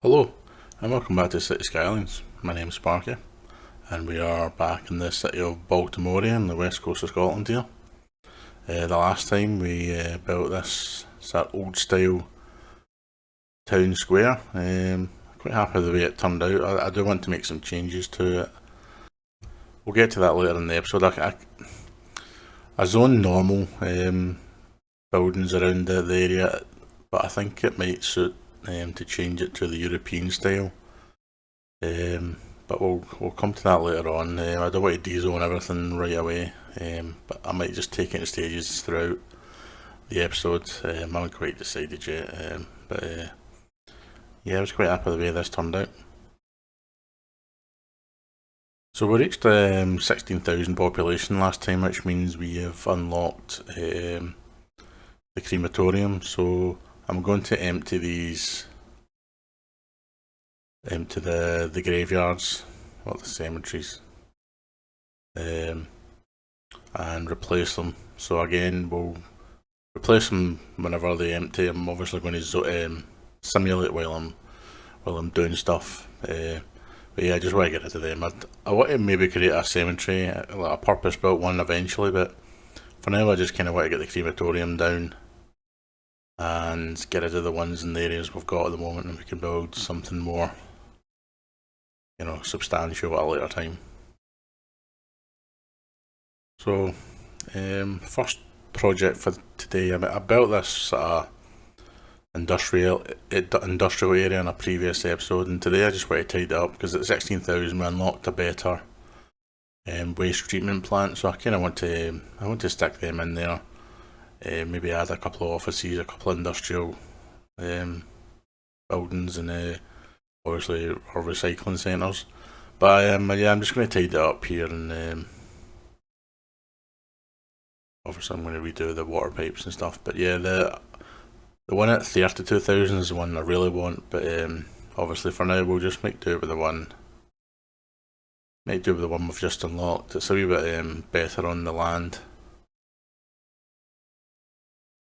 Hello, and welcome back to City Skylines. My name is Sparky, and we are back in the city of Baltimoray on the west coast of Scotland here. The last time we built this sort of old style town square. Quite happy with the way it turned out. I do want to make some changes to it. We'll get to that later in the episode. I zone normal buildings around the area, but I think it might suit to change it to the European style. But we'll come to that later on. I don't want to dezone everything right away, but I might just take it in stages throughout the episode. I haven't quite decided yet, but yeah, I was quite happy with the way this turned out. So we reached 16,000 population last time, which means we have unlocked the crematorium. So I'm going to empty the graveyards or the cemeteries, and replace them. So again, we'll replace them whenever they empty. I'm obviously going to simulate while I'm doing stuff. But yeah, I just want to get rid of them. I want to maybe create a cemetery, like a purpose-built one eventually, but for now I just kind of want to get the crematorium down and get rid of the ones in the areas we've got at the moment, and we can build something more, substantial at a later time. So, first project for today, I built this industrial area in a previous episode, and today I just want to tidy it up because at 16,000 we unlocked a better waste treatment plant, so I kind of want to stick them in there. Maybe add a couple of offices, a couple of industrial buildings, and obviously our recycling centres. But yeah, I'm just going to tidy it up here, and obviously I'm going to redo the water pipes and stuff. But yeah, the one at 32,000 is the one I really want. But obviously for now we'll just make do with the one. Make do with the one we've just unlocked. It's a wee bit better on the land.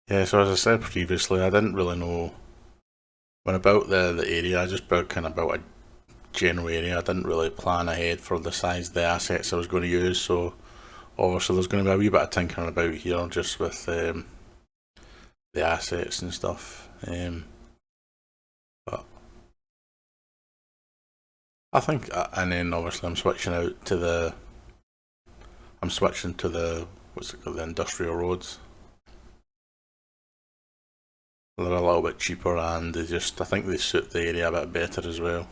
Yeah, so as I said previously, I didn't really know when I built the area. I just built a general area. I didn't really plan ahead for the size of the assets I was going to use. So obviously there's going to be a wee bit of tinkering about here, just with the assets and stuff. But I think, and then obviously I'm switching to the what's it called, the industrial roads. They're a little bit cheaper, and I think they suit the area a bit better as well.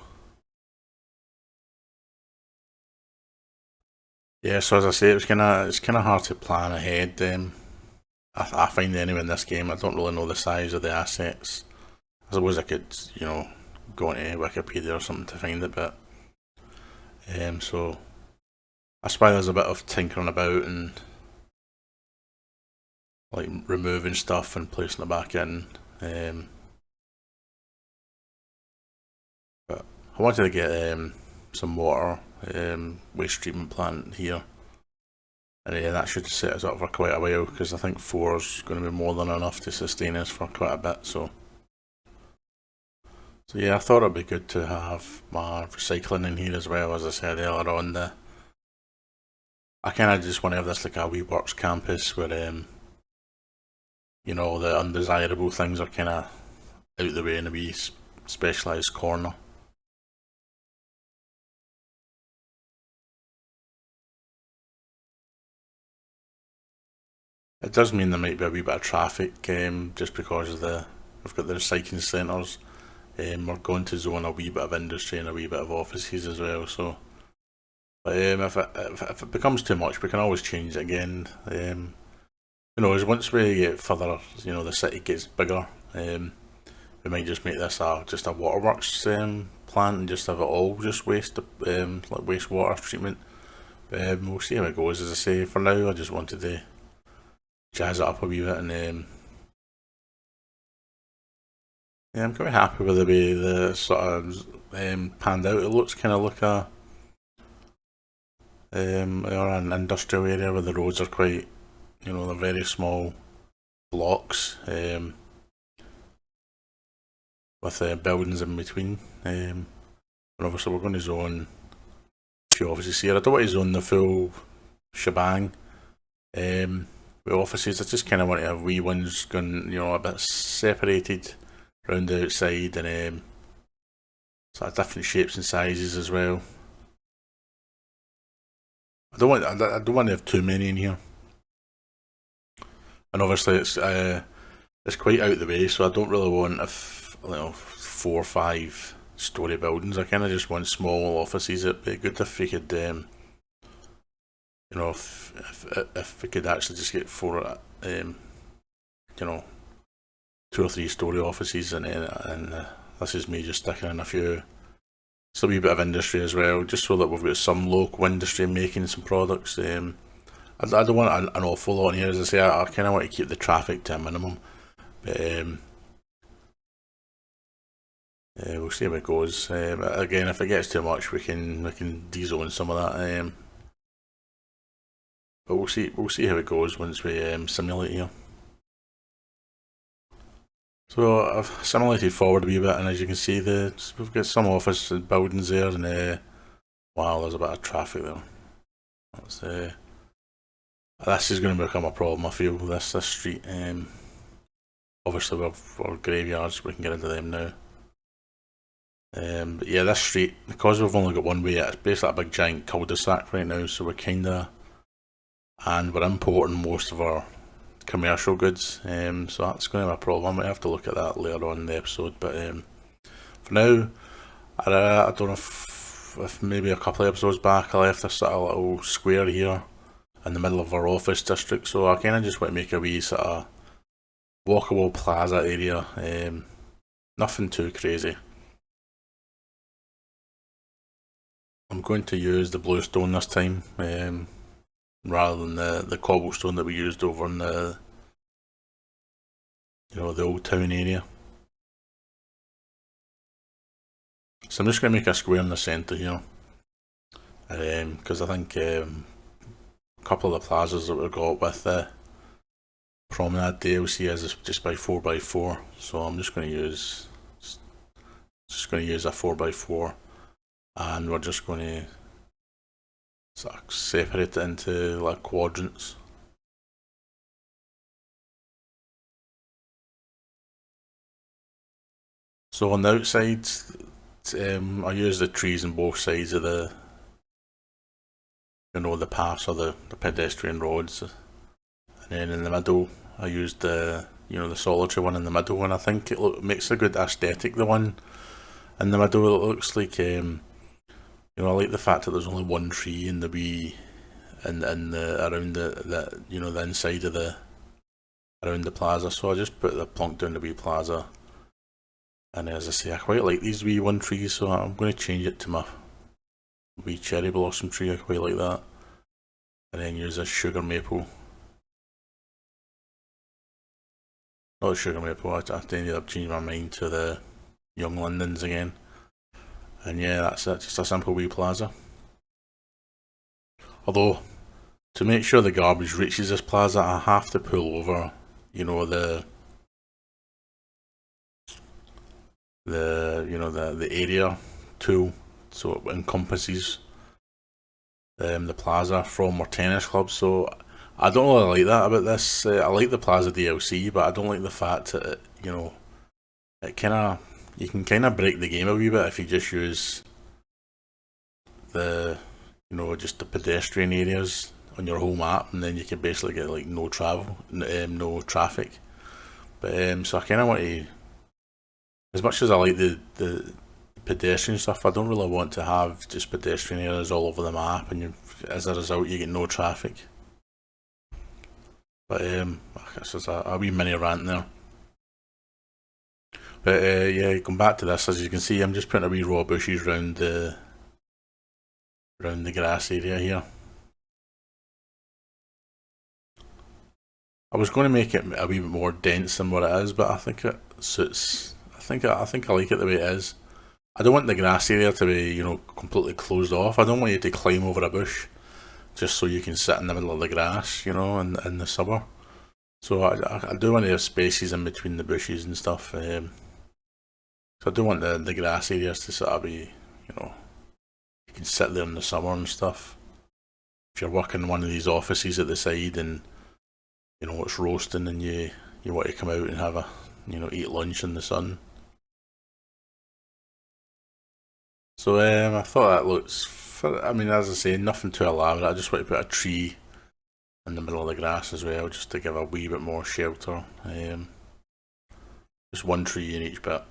Yeah, so as I say, it's kind of hard to plan ahead. I find anyway in this game, I don't really know the size of the assets. I suppose I could, go into Wikipedia or something to find it, but so that's why there's a bit of tinkering about and like removing stuff and placing it back in. But I wanted to get some water waste treatment plant here, and yeah, that should set us up for quite a while, because I think 4 is going to be more than enough to sustain us for quite a bit. So yeah, I thought it'd be good to have my recycling in here as well. As I said earlier on, I kind of just want to have this like a wee works campus where the undesirable things are kind of out the way in a wee specialised corner. It does mean there might be a wee bit of traffic, just because we've got the recycling centres. We're going to zone a wee bit of industry and a wee bit of offices as well. So, but if it becomes too much, we can always change it again. As once we get further, the city gets bigger, we might just make this just a waterworks plant and just have it all just waste, like wastewater treatment. We'll see how it goes. As I say, for now, I just wanted to jazz it up a wee bit, and yeah, I'm quite happy with the way the sort of panned out. It looks kind of like an industrial area where the roads are quite, they're very small blocks. with buildings in between. And obviously we're going to zone a few offices here. I don't want to zone the full shebang with offices. I just kind of want to have wee ones going, a bit separated around the outside, and sort of different shapes and sizes as well. I don't want to have too many in here, and obviously it's quite out of the way, so I don't really want 4 or 5 story buildings. I kind of just want small offices. It'd be good if we could, if we could actually just get 4, 2 or 3 story offices, and this is me just sticking in a few. It's a wee bit of industry as well, just so that we've got some local industry making some products. I don't want an awful lot in here, as I say. I kind of want to keep the traffic to a minimum, but we'll see how it goes. Again, if it gets too much, we can de-zone some of that. But we'll see how it goes once we simulate here. So I've simulated forward a wee bit, and as you can see, we've got some office buildings there, and wow, there's a bit of traffic there. This is going to become a problem, I feel. This street. Obviously, we've our graveyards. We can get into them now. But yeah, this street, because we've only got one way, it's basically a big giant cul-de-sac right now. So we're importing most of our commercial goods, so that's going to be a problem. I might have to look at that later on in the episode, but for now, I don't know if maybe a couple of episodes back I left this sort of little square here in the middle of our office district, so I kind of just want to make a wee sort of walkable plaza area, nothing too crazy. I'm going to use the bluestone this time, rather than the cobblestone that we used over in the old town area. So I'm just going to make a square in the centre here, because I think a couple of the plazas that we've got with the Promenade DLC is just by 4x4, so I'm just going to use a 4x4, and we're just going to sort of separate it into like quadrants. So on the outside, I use the trees on both sides of the paths, or the pedestrian roads, and then in the middle I used the solitary one in the middle, and I think it makes a good aesthetic. The one in the middle, it looks like I like the fact that there's only one tree in the around the inside of around the plaza. So I just plunked down the wee plaza, and as I say, I quite like these wee one trees, so I'm going to change it to my wee cherry blossom tree. I quite like that, and then use a sugar maple. Not a sugar maple. I ended up changing my mind to the young lindens again. And yeah, that's it, just a simple wee plaza. Although, to make sure the garbage reaches this plaza, I have to pull over, the area tool, so it encompasses the plaza from our tennis club. So I don't really like that about this. I like the plaza DLC, but I don't like the fact that you can kind of break the game a wee bit if you just use just the pedestrian areas on your whole map, and then you can basically get like no traffic. But so I kind of want to, as much as I like the pedestrian stuff, I don't really want to have just pedestrian areas all over the map, and as a result you get no traffic. But I guess there's a wee mini rant there. But yeah, going back to this, as you can see, I'm just putting a wee row of bushes around the grass area here. I was going to make it a wee bit more dense than what it is, but I think it suits. I think I like it the way it is. I don't want the grass area to be completely closed off. I don't want you to climb over a bush just so you can sit in the middle of the grass, in the summer. So I do want to have spaces in between the bushes and stuff. So I do want the grass areas to sort of be, you know, you can sit there in the summer and stuff. If you're working in one of these offices at the side and you know it's roasting and you want to come out and have a, you know, eat lunch in the sun. So I thought that looks, I mean, as I say, nothing too elaborate. I just want to put a tree in the middle of the grass as well, just to give a wee bit more shelter. Just one tree in each bit.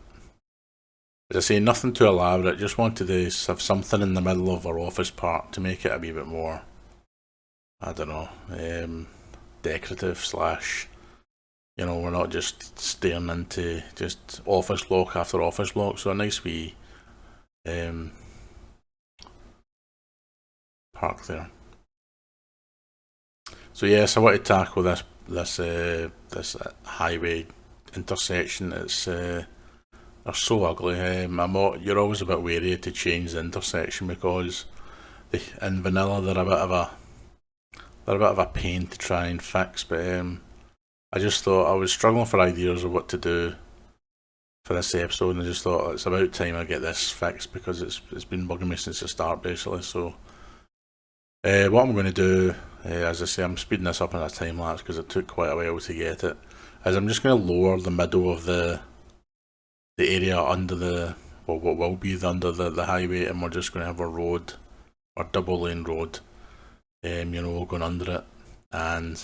As I say, nothing too elaborate. Just wanted to have something in the middle of our office part to make it a wee bit more, I don't know, decorative slash, you know, we're not just staring into just office block after office block. So a nice wee park there. So yes, I want to tackle this highway intersection. It's they're so ugly. You're always a bit wary to change the intersection because in vanilla they're a bit of a pain to try and fix. But I just thought I was struggling for ideas of what to do for this episode, and I just thought it's about time I get this fixed because it's been bugging me since the start basically. So what I'm going to do, as I say, I'm speeding this up in a time lapse because it took quite a while to get it, is I'm just going to lower the middle of the area under the, well, what will be under the highway, and we're just going to have a road, or double lane road, you know, going under it, and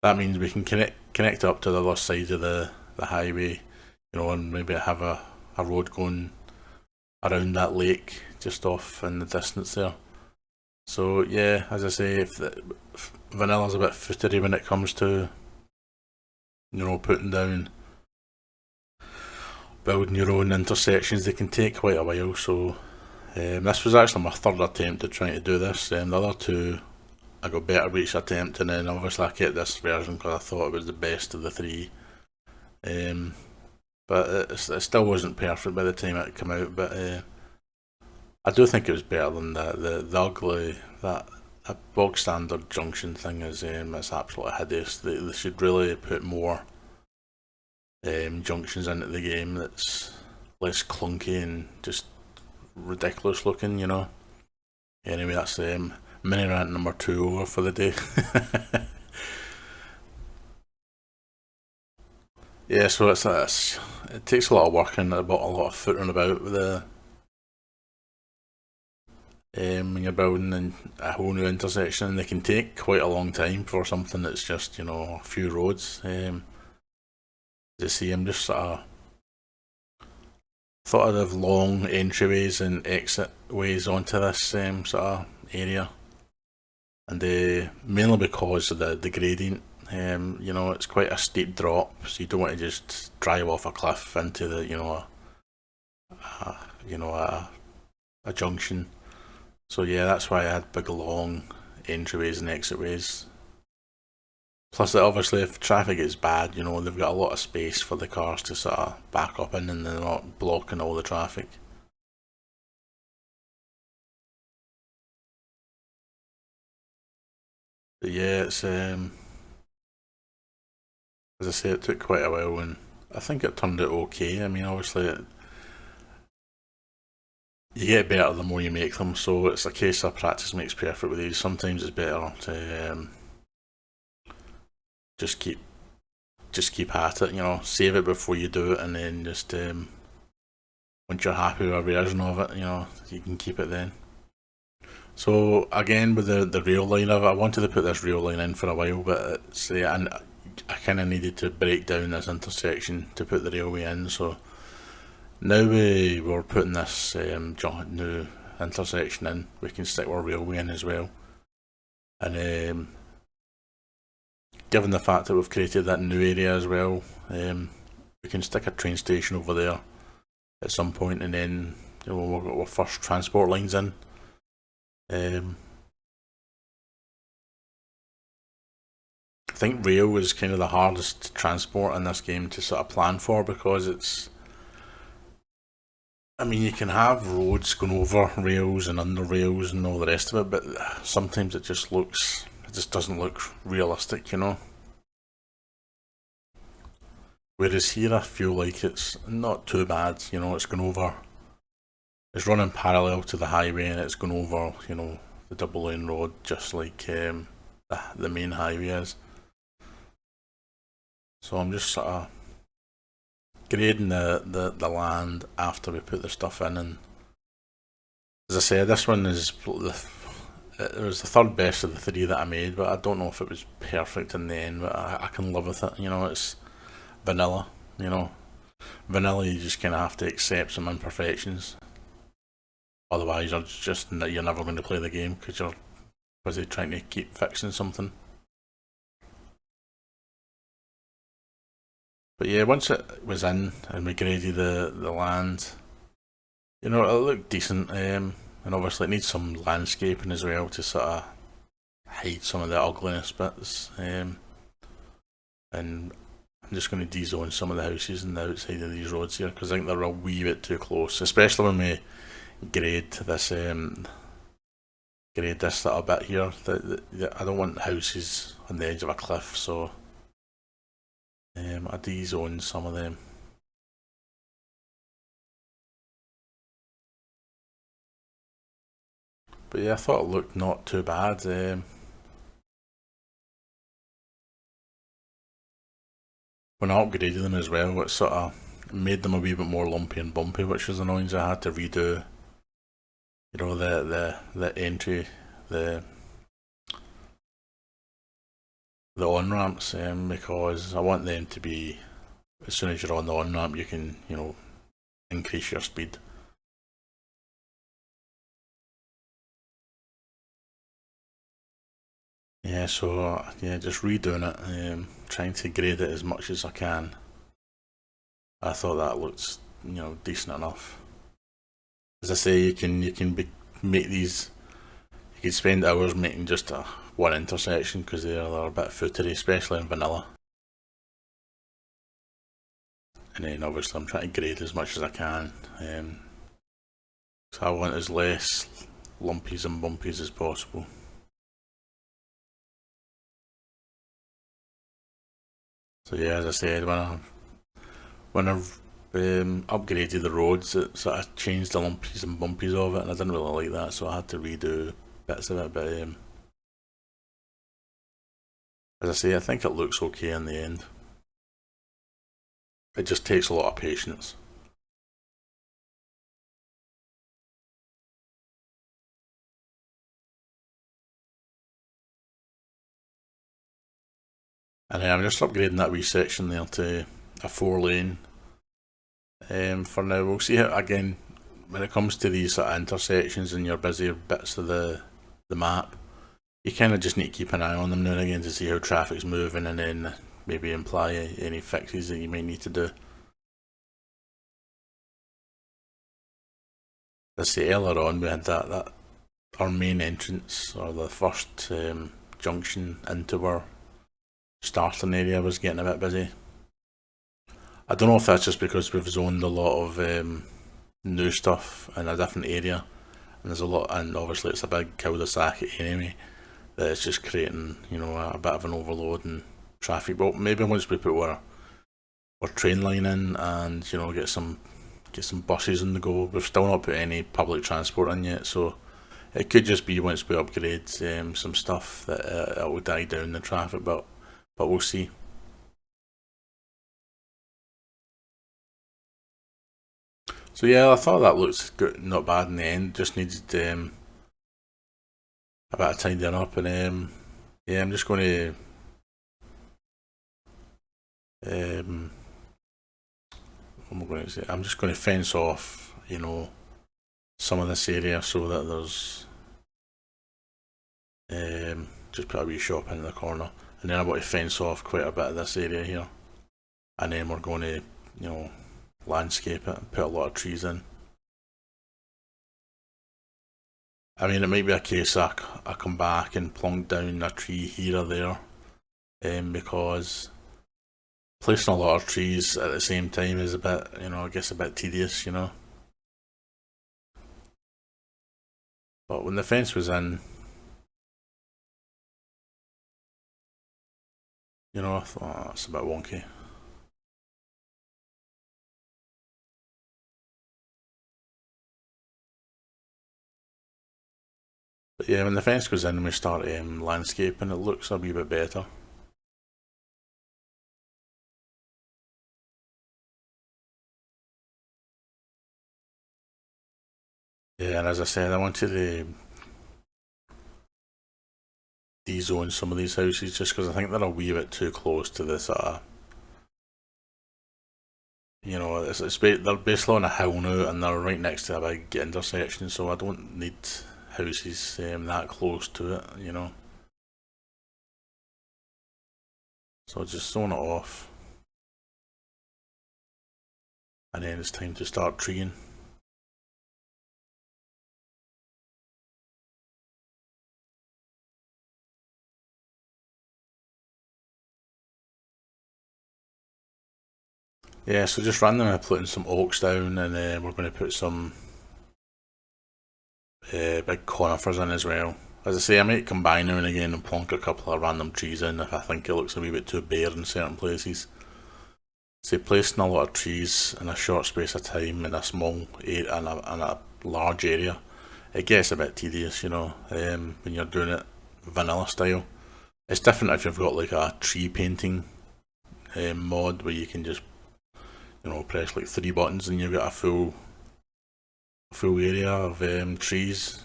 that means we can connect up to the other side of the highway, you know, and maybe have a road going around that lake just off in the distance there. So yeah, as I say, if Vanilla's a bit footery when it comes to, you know, putting down, building your own intersections, they can take quite a while. So this was actually my third attempt at trying to do this. The other two, I got better with each attempt, and then obviously I kept this version because I thought it was the best of the three. But it still wasn't perfect by the time it came out. But I do think it was better than the ugly, that bog standard junction thing is, it's absolutely hideous. They should really put more junctions into the game that's less clunky and just ridiculous looking, you know. Anyway, that's mini rant number 2 over for the day. Yeah, so it takes a lot of work and a lot of footering about with the when you're building a whole new intersection, and they can take quite a long time for something that's just, you know, a few roads. As you see, I'm just sort of thought I'd have long entryways and exit ways onto this sort of area, and mainly because of the gradient. You know, it's quite a steep drop, so you don't want to just drive off a cliff into the, you know, a junction. So yeah, that's why I had big long entryways and exitways. Plus, obviously, if traffic is bad, you know, they've got a lot of space for the cars to sort of back up in, and they're not blocking all the traffic. But yeah, it's as I say, it took quite a while, and I think it turned out okay. I mean, obviously, you get better the more you make them, so it's a case of practice makes perfect with these. Sometimes it's better to just keep at it, you know, save it before you do it, and then just once you're happy with a version of it, you know, you can keep it then. So again, with the rail line of it, I wanted to put this rail line in for a while, but it's, I kind of needed to break down this intersection to put the railway in. So now we're putting this new intersection in, we can stick our railway in as well. And given the fact that we've created that new area as well, we can stick a train station over there at some point, and then, you know, we'll get our first transport lines in. I think rail is kind of the hardest transport in this game to sort of plan for, because it's, I mean, you can have roads going over rails and under rails and all the rest of it, but sometimes it just doesn't look realistic, you know. Whereas here I feel like it's not too bad, it's going over, it's running parallel to the highway and it's going over, the double lane road just like the main highway is. So I'm just sort of grading the land after we put the stuff in, and as I said, this one is it was the third best of the three that I made, but I don't know if it was perfect in the end, but I can live with it. It's vanilla, you know. Vanilla, you just kind of have to accept some imperfections. Otherwise, you're never going to play the game because you're busy trying to keep fixing something. But yeah, once it was in and we graded the land, it looked decent. And obviously, it needs some landscaping as well to sort of hide some of the ugliness bits. And I'm just going to de-zone some of the houses on the outside of these roads here because I think they're a wee bit too close, especially when we grade this little bit here. I don't want houses on the edge of a cliff, so I de-zone some of them. But yeah, I thought it looked not too bad. When I upgraded them as well, it sort of made them a wee bit more lumpy and bumpy, which was annoying. So I had to redo, the entry, the on ramps, because I want them to be, as soon as you're on the on ramp, you can increase your speed. Yeah, so yeah, just redoing it, trying to grade it as much as I can. I thought that looked, decent enough. As I say, make these. You can spend hours making just one intersection because they're a bit footery, especially in vanilla. And then obviously I'm trying to grade as much as I can. So I want as less lumpies and bumpies as possible. So yeah, as I said, when I've upgraded the roads, it sort of changed the lumpies and bumpies of it, and I didn't really like that, so I had to redo bits of it. But as I say, I think it looks okay in the end. It just takes a lot of patience. And I'm just upgrading that wee section there to a 4 lane. For now, we'll see how, again, when it comes to these sort of intersections and your busier bits of the map, you kind of just need to keep an eye on them now and again to see how traffic's moving, and then maybe imply any fixes that you may need to do. Let's say earlier on we had that our main entrance, or the first junction into our starting area, was getting a bit busy. I don't know if that's just because we've zoned a lot of new stuff in a different area, and there's a lot, and obviously it's a big cul-de-sac anyway, that it's just creating a bit of an overload in traffic. But maybe once we put our train line in and get some buses on the go, we've still not put any public transport in yet, so it could just be once we upgrade some stuff that it will die down the traffic, but we'll see. So yeah, I thought that looks good, not bad in the end. Just needed a bit of tidying up, and yeah, I'm just going to what am I going to say? I'm just going to fence off, some of this area so that there's just put a wee shop in the corner, and then I want to fence off quite a bit of this area here, and then we're going to, landscape it and put a lot of trees in. I mean, it might be a case I come back and plonk down a tree here or there, because placing a lot of trees at the same time is a bit, I guess a bit tedious, But when the fence was in, I thought, oh, that's a bit wonky. But yeah, when the fence goes in and we start landscaping, it looks a wee bit better. Yeah, and as I said, I wanted to de-zone some of these houses just because I think they're a wee bit too close to this they're basically on a hill now and they're right next to a big intersection, so I don't need houses that close to it. So I'll just zone it off, and then it's time to start treeing. Yeah, so just randomly putting some oaks down, and we're going to put some big conifers in as well. As I say, I might come by now and again and plonk a couple of random trees in if I think it looks a wee bit too bare in certain places. So placing a lot of trees in a short space of time in a small area, in a large area, it gets a bit tedious, when you're doing it vanilla style. It's different if you've got like a tree painting mod where you can just press like three buttons and you've got a full area of trees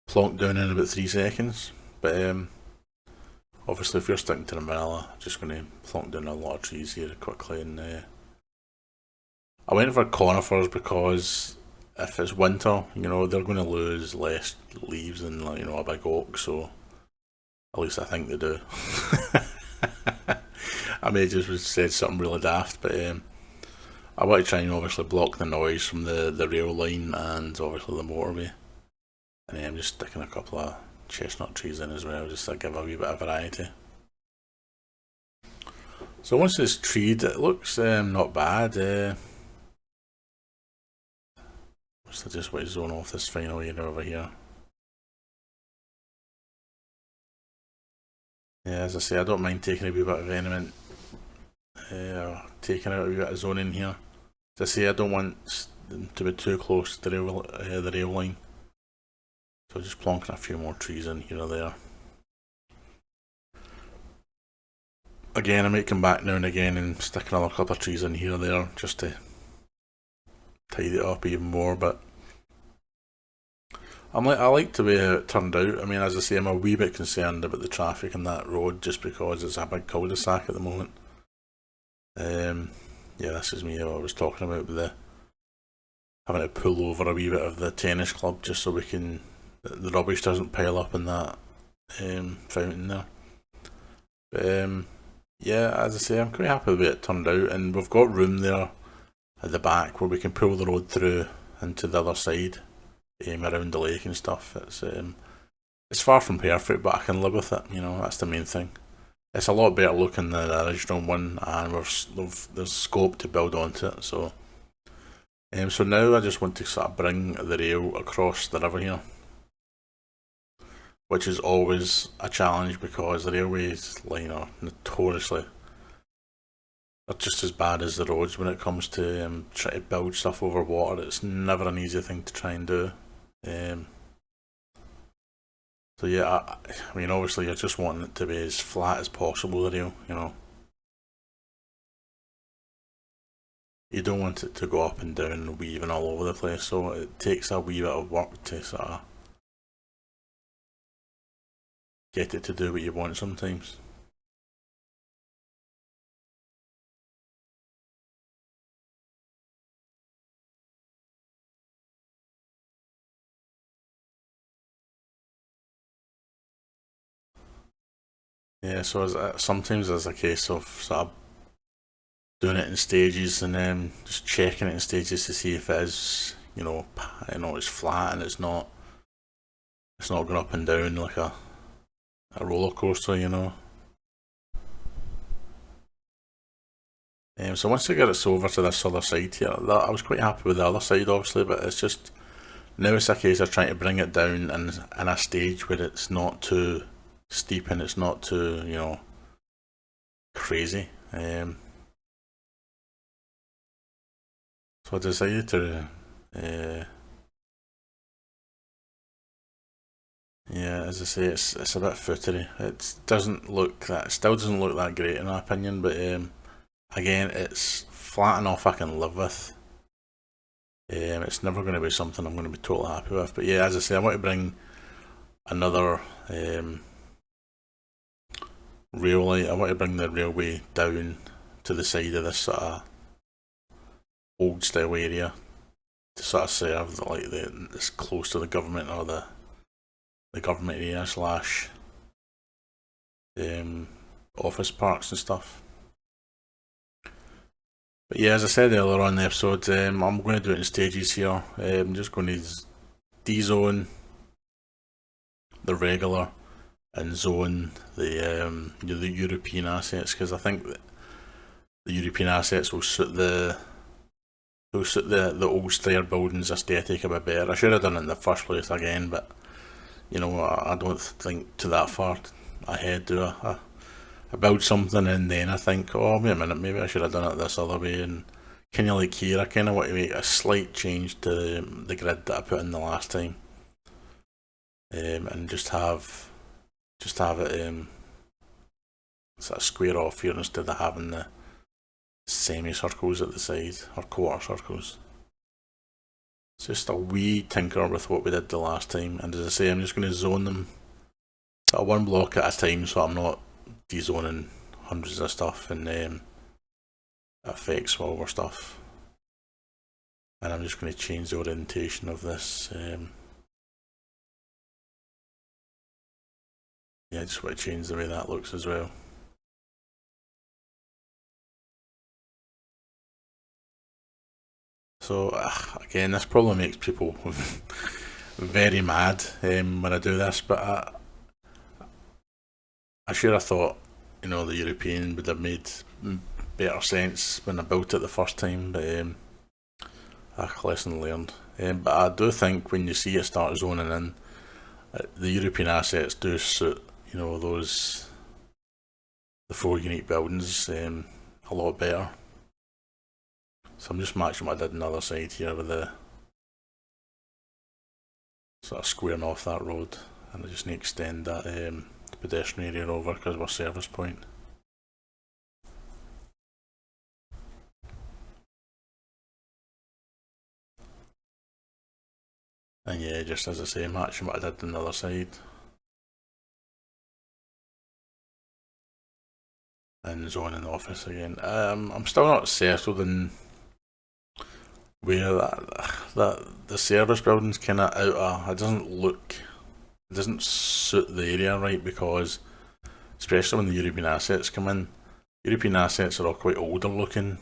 plonked down in about 3 seconds. But obviously, if you're sticking to the vanilla, I'm just going to plonk down a lot of trees here quickly. And I went for conifers because if it's winter, they're going to lose less leaves than a big oak. So at least I think they do. I may have just said something really daft, but I want to try and obviously block the noise from the rail line and obviously the motorway. And then I'm just sticking a couple of chestnut trees in as well, just to give a wee bit of variety. So once it's treed, it looks not bad. So just want to zone off this final area over here. Yeah, as I say, I don't mind taking a wee bit of element, taking out a wee bit of zoning here. As I say, I don't want them to be too close to the rail line. So just plonking a few more trees in here or there. Again, I might come back now and again and stick another couple of trees in here or there just to tidy it up even more, but I like the way it turned out. I mean, as I say, I'm a wee bit concerned about the traffic on that road just because it's a big cul-de-sac at the moment. Yeah, this is me. What I was talking about with the having to pull over a wee bit of the tennis club just so the rubbish doesn't pile up in that fountain there. But yeah, as I say, I'm quite happy with the way it turned out, and we've got room there at the back where we can pull the road through into the other side, around the lake and stuff. It's far from perfect, but I can live with it. That's the main thing. It's a lot better looking than the original one, and there's scope to build onto it. So now I just want to sort of bring the rail across the river here, which is always a challenge because the railways line are notoriously are just as bad as the roads when it comes to trying to build stuff over water. It's never an easy thing to try and do. So yeah, I mean, obviously you're just wanting it to be as flat as possible, the rail. You don't want it to go up and down and weaving all over the place, so it takes a wee bit of work to sort of get it to do what you want sometimes. Yeah, so sometimes there's a case of sort of doing it in stages and then just checking it in stages to see if it is, it's flat and it's not going up and down like a roller coaster. So once I get it over to this other side here, I was quite happy with the other side obviously, but it's just now it's a case of trying to bring it down in a stage where it's not too steep and it's not too, crazy. So I decided to Yeah, as I say, it's a bit footery. It doesn't look that, still doesn't look that great in my opinion. But again, it's flat enough I can live with. It's never going to be something I'm going to be totally happy with. But yeah, as I say, I want to bring another railway. I want to bring the railway down to the side of this sort of old style area to sort of serve this close to the government, or the government area slash office parks and stuff. But yeah, as I said earlier on in the episode, I'm going to do it in stages here. I'm just going to D-zone the regular and zone the European assets, because I think that the European assets will suit the old style buildings aesthetic a bit better. I should have done it in the first place again, but you know, I don't think to that far ahead, do I? I build something and then I think, oh wait a minute, maybe I should have done it this other way. And kind of like here, I kind of want to make a slight change to the grid that I put in the last time, and just have it sort of square off here instead of having the semicircles at the side, or quarter circles. It's just a wee tinker with what we did the last time, and as I say, I'm just going to zone them sort of one block at a time, so I'm not de-zoning hundreds of stuff and affects smaller stuff. And I'm just going to change the orientation of this. Yeah, I just want to change the way that looks as well. So again, this probably makes people very mad when I do this, but I should have thought, you know, the European would have made better sense when I built it the first time, but lesson learned. But I do think when you see it start zoning in, the European assets do suit, you know, the 4 unique buildings a lot better. So I'm just matching what I did on the other side here with the sort of squaring off that road, and I just need to extend that pedestrian area over because of our service point. And yeah, just as I say, matching what I did on the other side. And zoning the office again. I'm still not settled in where that the service building's kind of out of. It doesn't suit the area right, because especially when the European assets come in. European assets are all quite older looking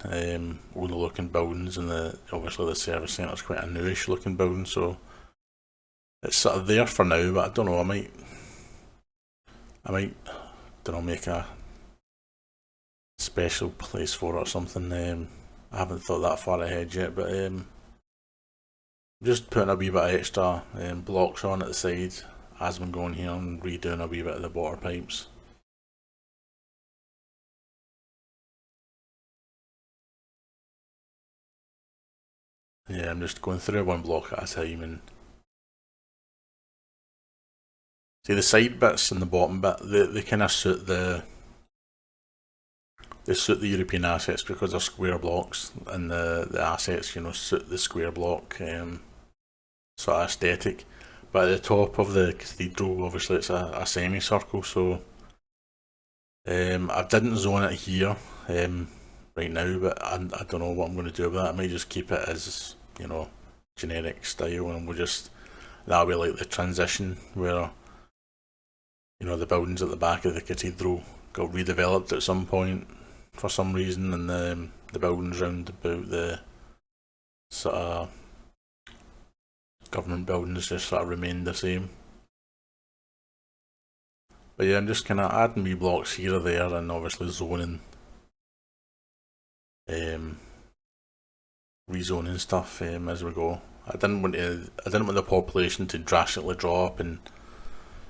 buildings, and obviously the service centre is quite a newish looking building, so it's sort of there for now. But I don't know, I might don't know, make a special place for it or something. I haven't thought that far ahead yet, but just putting a wee bit of extra blocks on at the side as I'm going here, and redoing a wee bit of the water pipes. Yeah, I'm just going through one block at a time, and see the side bits and the bottom bit, they kind of suit the European assets because they're square blocks, and the assets, you know, suit the square block sort of aesthetic. But at the top of the cathedral, obviously it's a semicircle, so I didn't zone it here right now, but I don't know what I'm going to do with that. I might just keep it as, you know, generic style, and that'll be like the transition where, you know, the buildings at the back of the cathedral got redeveloped at some point for some reason, and the buildings round about the sort of government buildings just sort of remained the same. But yeah, I'm just kind of adding wee blocks here or there, and obviously zoning, rezoning stuff as we go. I didn't want the population to drastically drop, and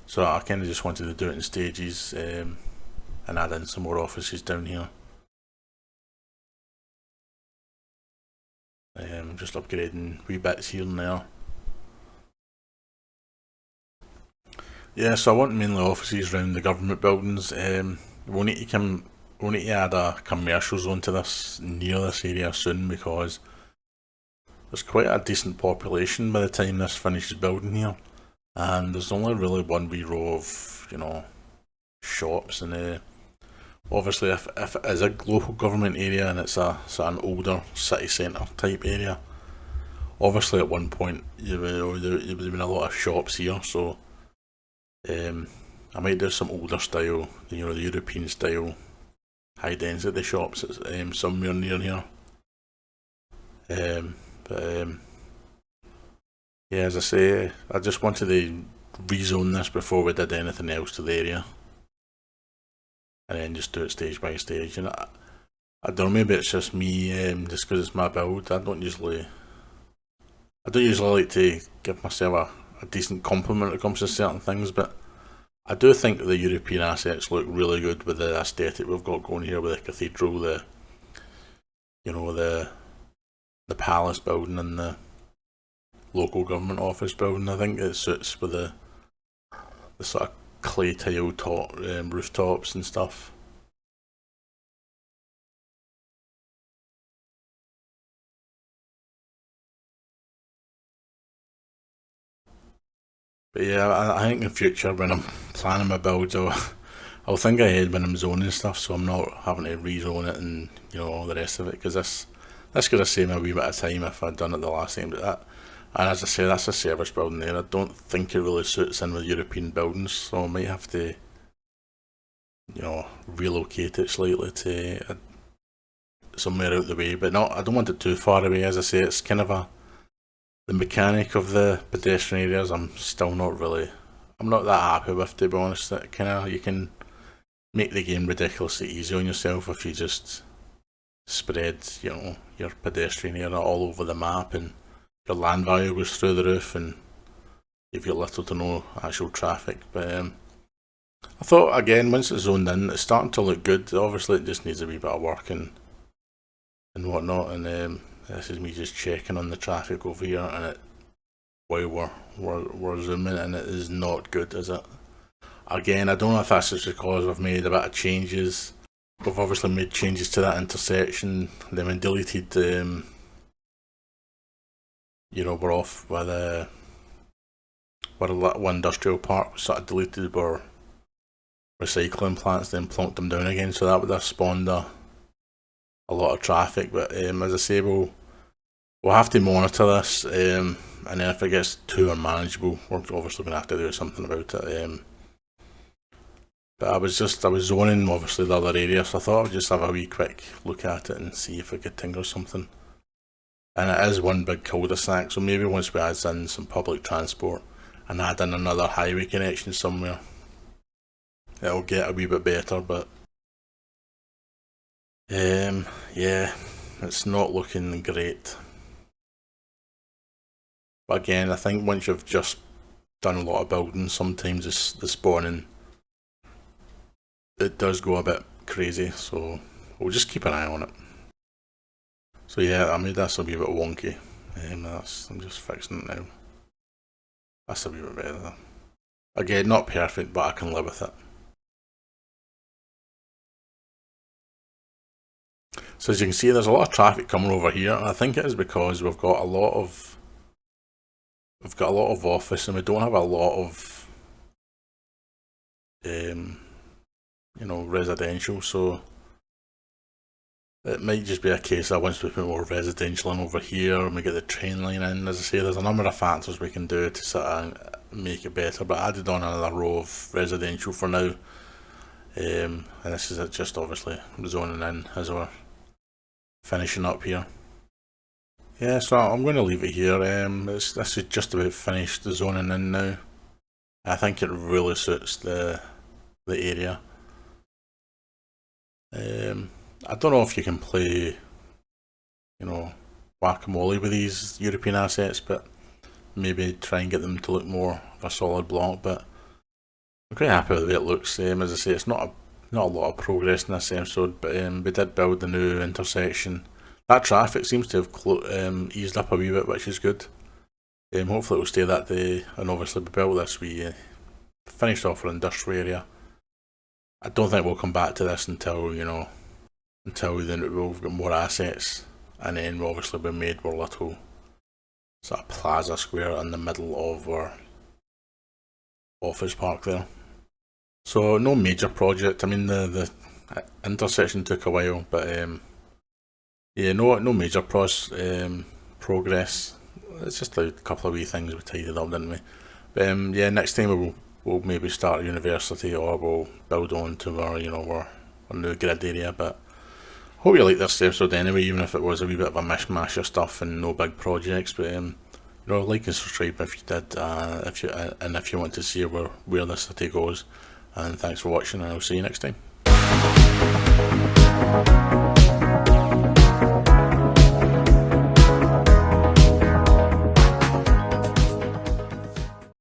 so I kind of just wanted to do it in stages, and add in some more offices down here. Just upgrading wee bits here and there. Yeah, so I want mainly offices around the government buildings. We'll need to add a commercial zone to this near this area soon because there's quite a decent population by the time this finishes building here, and there's only really one wee row of shops, and obviously if it is a local government area and it's a sort of an older city centre type area, obviously at one point there would have been a lot of shops here, so I might do some older style, the European style high density shops somewhere near here. But yeah, as I say, I just wanted to rezone this before we did anything else to the area, and then just do it stage by stage. And I don't know, maybe it's just me, just because it's my build. I don't usually like to give myself a decent compliment when it comes to certain things, but I do think the European assets look really good with the aesthetic we've got going here with the cathedral, the palace building and the local government office building. I think it suits with the sort of clay tile rooftops and stuff. But yeah, I think in future when I'm planning my builds, I'll think ahead when I'm zoning stuff, so I'm not having to rezone it and all the rest of it. Because this could have saved me a wee bit of time if I'd done it the last time. But and as I say, that's a service building there. I don't think it really suits in with European buildings, so I might have to relocate it slightly to somewhere out the way. But not, I don't want it too far away. As I say, it's kind of the mechanic of the pedestrian areas. I'm not that happy with, to be honest. That you can make the game ridiculously easy on yourself if you just spread your pedestrian area all over the map, and your land value goes through the roof, and you've got little to no actual traffic. But I thought, again, once it's zoned in, it's starting to look good. Obviously it just needs a wee bit of work and whatnot, and this is me just checking on the traffic over here, and while we're zooming, and it is not good, is it? Again, I don't know if that's just because we've made a bit of changes. We've obviously made changes to that intersection, then we deleted we're off with where a little industrial park was sort of deleted, where recycling plants then plonked them down again, so that would have spawned a lot of traffic. But as I say, we'll have to monitor this, and then if it gets too unmanageable, we're obviously going to have to do something about it. But I was zoning obviously the other area, so I thought I'd just have a wee quick look at it and see if I could tinker something. And it is one big cul-de-sac, so maybe once we add in some public transport and add in another highway connection somewhere, it'll get a wee bit better. But yeah, it's not looking great. But again, I think once you've just done a lot of building, sometimes the spawning, it does go a bit crazy, so we'll just keep an eye on it. So yeah, I made this a wee bit wonky. I'm just fixing it now. That's a wee bit better. Again, not perfect, but I can live with it. So as you can see, there's a lot of traffic coming over here, and I think it is because we've got a lot of office, and we don't have a lot of residential. So it might just be a case that once we put more residential in over here and we get the train line in, as I say, there's a number of factors we can do to sort of make it better. But I added on another row of residential for now, and this is it, just obviously zoning in as we're finishing up here. Yeah, so I'm going to leave it here. This is just about finished the zoning in now. I think it really suits the area. I don't know if you can play, whack-a-mole with these European assets, but maybe try and get them to look more of a solid block. But I'm quite happy with the way it looks. As I say, it's not a lot of progress in this episode, but we did build the new intersection. That traffic seems to have eased up a wee bit, which is good. Hopefully it will stay that day, and obviously we built this wee finished off our industrial area. I don't think we'll come back to this until then we've got more assets, and then obviously we made our little sort of plaza square in the middle of our office park there. So no major project. I mean the intersection took a while, but yeah, no major progress. It's just a couple of wee things we tidied up, didn't we? But yeah, next time we'll maybe start a university, or we'll build on to our our new grid area. But hope you like this episode anyway, even if it was a wee bit of a mishmash of stuff and no big projects. But like and subscribe if you did, if you want to see where the city goes. And thanks for watching, and I'll see you next time.